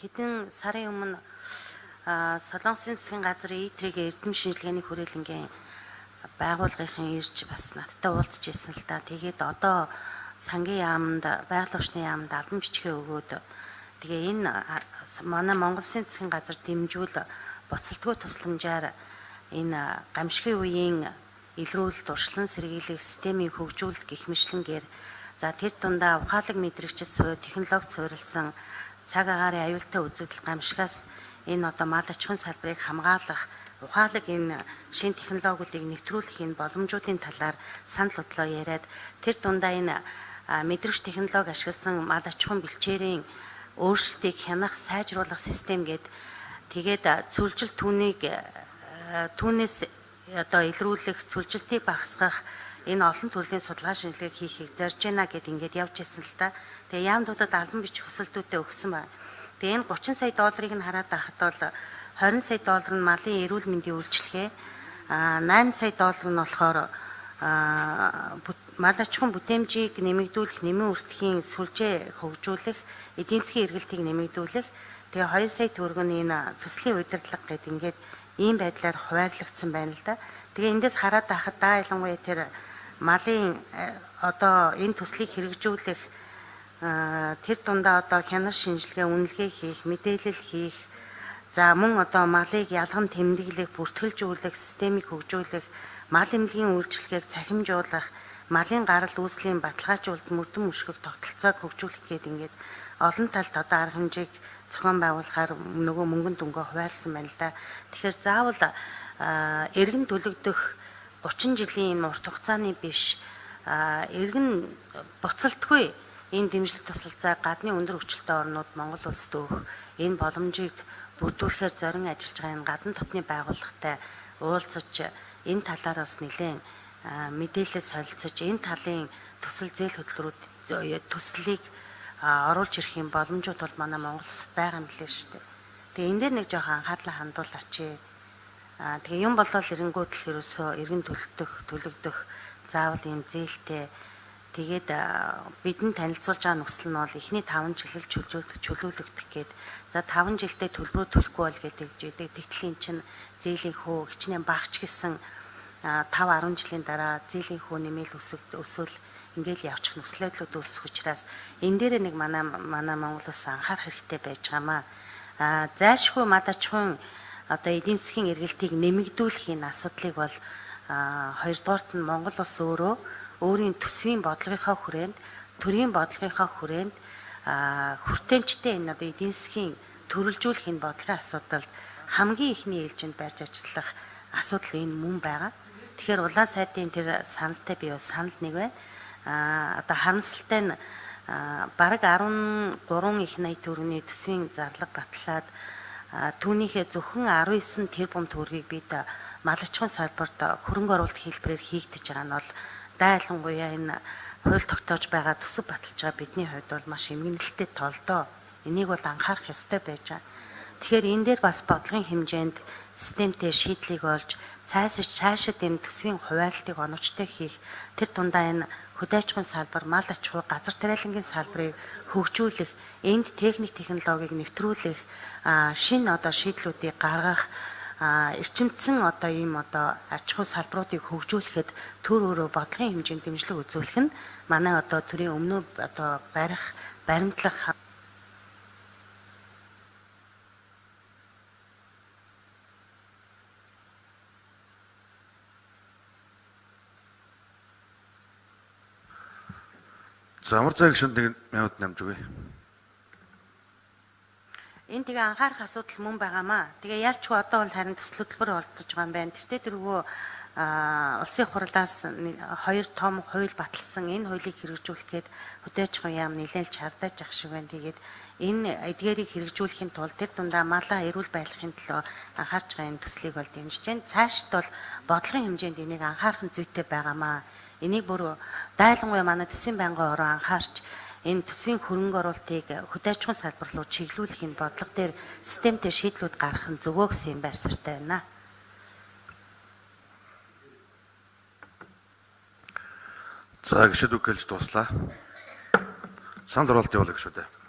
хэдэн сарын өмнө Солонгосын засгийн газрын ИТР-ийн эрдэм шинжилгээний хүрээлэнгийн байгууллагын ирж бас надтай уулзж ирсэн л да. Тэгээд одоо сангийн яамд байгаль орчны яамд албан бичгээ өгөөд тэгээ энэ манай Монгол Улсын засгийн газар дэмжүүл боцолтгүй тусламжаар энэ гамшигын үеийн илрүүлэлт урьдчилан сэргийлэх системийн хөгжүүлэлт гэх мэтлэнгээр за тэр дундаа ухаалаг мэдрэгчид технологи суурилсан цаг агаарын аюултай үзэгдэл гамшигаас энэ одоо мал аж ахуйн салбарыг хамгаалах ухаалаг энэ шинэ технологиудыг нэвтрүүлэх энэ боломжуудын талаар санал бодлоо яриад тэр дундаа энэ мэдрэгч технологи ашигласан мал аж ахуйн бэлчээрийн өөрчлөлтийг хянах сайжруулах систем тэгээд цүлжил түүнээс одоо илрүүлэх цүлжилтийг багасгах энэ олон төрлийн судалгаа шинжилгээ хийхийг зорж байна гэд ингээд явж ирсэн л да. Тэгээ яамдуудад албан бичих хүсэлтүүдээ өгсөн байна. Тэгээ энэ 30 сая долларыг нь хараад байхад бол 20 сая доллар нь малын эрүүл мэндийн үйлчилгээ, 8 сая доллар нь болохоор мал аж ахуйн бүтээмжийг нэмэгдүүлэх, нэмэн үртгэхийн сүлжээ хөгжүүлэх, эдийн засгийн эргэлтийг нэмэгдүүлэх. Тэгээ 2 сая төгрөг нь энэ төслийн удирдлага гэд ингээд ийм байдлаар хуваарлагдсан байна л да. Тэгээ эндээс хараад байхад ялангуяа тэр малын одоо энэ төслийг хэрэгжүүлэх тэр дундаа одоо хянар шинжилгээ, үнэлгээ хийх, мэдээлэл хийх, за мөн одоо малыг ялган тэмдэглэх, бүртгэлжүүлэх, системийг хөгжүүлэх, мал эмнэлгийн үйлчилгээг цахимжуулах, малын гарал үүслийн баталгаажуулалт, мөрдөн мөшгөх тогтолцоог хөгжүүлэх гээд ингээд олон талд одоо арга хэмжээг зохион байгуулахаар нөгөө мөнгөнд өнгө хуваарлсан байна л да. Тэгэхээр заавал эргэн төлөгдөх 30 жилийн урт хугацааны биш эргэн буцалтгүй энэ дэмжлэг тусалцаа гадны өндөр хүчлэлтэй орнууд Монгол улсад өгөх энэ боломжийг бүрдүүлэхээр зорин ажиллаж байгаа энэ гадна дотны байгууллагатай уулзаж энэ талаар бас нэлээд мэдээлэл солилцож энэ талын төсөл зээл хөтөлбөрүүд төслийг оруулж ирэх юм боломжууд бол манай Монгол улсад байгаа юм билээ шүү дээ. Тэгээ энэ дээр нэг жоохон анхаарлаа хандуулаач. Тэгээ юм болол эренгүүд л ерөөсөө эргэн төлөгдөх заавал юм зээлтэй. Тэгээд бидэнд танилцуулж байгаа нөхцөл нь бол эхний 5 жил чөлөөлөгдөх гээд за 5 жилдээ төлбөрөө төлөхгүй бол гэдэг тэгтлийн чинь зээлийн хөө хичнээн багч гэсэн 5-10 жилийн дараа зээлийн хөө нэмэл өсвөл ингээл явчих нөхцөлөдлүүд үүсэх учраас энэ дээр нэг манай Монгол улс анхаарах хэрэгтэй байж байгаамаа. Зайлшгүй мад аж ахуйн одоо эдийн засгийн эргэлтийг нэмэгдүүлэх энэ асуудлыг бол хоёрдугаарт нь Монгол улс өөрийн төсвийн бодлогынхаа хүрээнд, төрийн бодлогынхаа хүрээнд хүртээмжтэй энэ одоо эдийн засгийн төрөлжүүлэх энэ бодлогын асуудал хамгийн ихний ээлжинд барьж ажиллах асуудал энэ мөн байгаа. Тэгэхээр улаан сайдын тэр саналтай би бас санал нэг байна. Одоо харамсалтай нь бараг 13 их 80 төгрөгийн төсвийн зарлага батлаад түүнийхээ зөвхөн 19 тэрбум төгрөгийг бид мал аж ахуйн салбарт хөрөнгө оруулалт хэлбэрээр хийгдэж байгаа нь бол ялангуяа энэ хууль тогтоож байгаа төсөв баталж байгаа бидний хувьд бол маш эмгэнэлттэй толдоо. Энийг бол анхаарах ёстой байж байгаа. Тэгэхээр энэ дээр бас бодлогын хэмжээнд системтэй шийдлийг олж цаашид энэ төсвийн хуваарлтыг оновчтой хийх тэр дундаа энэ хөдөө аж ахуйн салбар, мал аж ахуй, газар тариалангийн салбарыг хөгжүүлэх, энд техник технологиг нэвтрүүлэх, шинэ одоо шийдлүүдийг гаргах, эрчимдсэн одоо ийм одоо аж ахуй салбаруудыг хөгжүүлэхэд төр өөрөө бодлогын хэмжээнд дэмжлэг үзүүлэх нь манай одоо төрийн өмнөө одоо баримтлах Замар цай гişүн нэг минут намж өгье. Энэ тэгээ анхаарах асуудал мөн байгаамаа. Тэгээ ялчгүй одоо бол харин төсөл хөтөлбөр оролцож байгаа юм байна. Тэртээ улсын хурлаас 2 том хууль баталсан. Энэ хуулийг хэрэгжүүлэхэд хөдөө аж ахуйн яам нэлээд чардаж ах шиг байна. Тэгээд энэ эдгээрийг хэрэгжүүлэхийн тулд тэр дундаа малаа эрүүл байхын төлөө анхаарч байгаа энэ төслийг бол дэмжиж байна. Цаашд бол бодлогын хэмжээнд энийг анхаарах нь зүйтэй байгаамаа. Энийг бүр дайлангуяа манай төсвийн байнгын ороо анхаарч энэ төсвийн хөрөнгө оруулалтыг хөдөө аж ахуйн салбар руу чиглүүлэх энэ бодлого дээр системтэй шийдлүүд гаргах нь зөвөө гэсэн юм байр суурьтай байна. За гişэд үгэлж дуслаа. Санал оруулалт явуулах шүү дээ.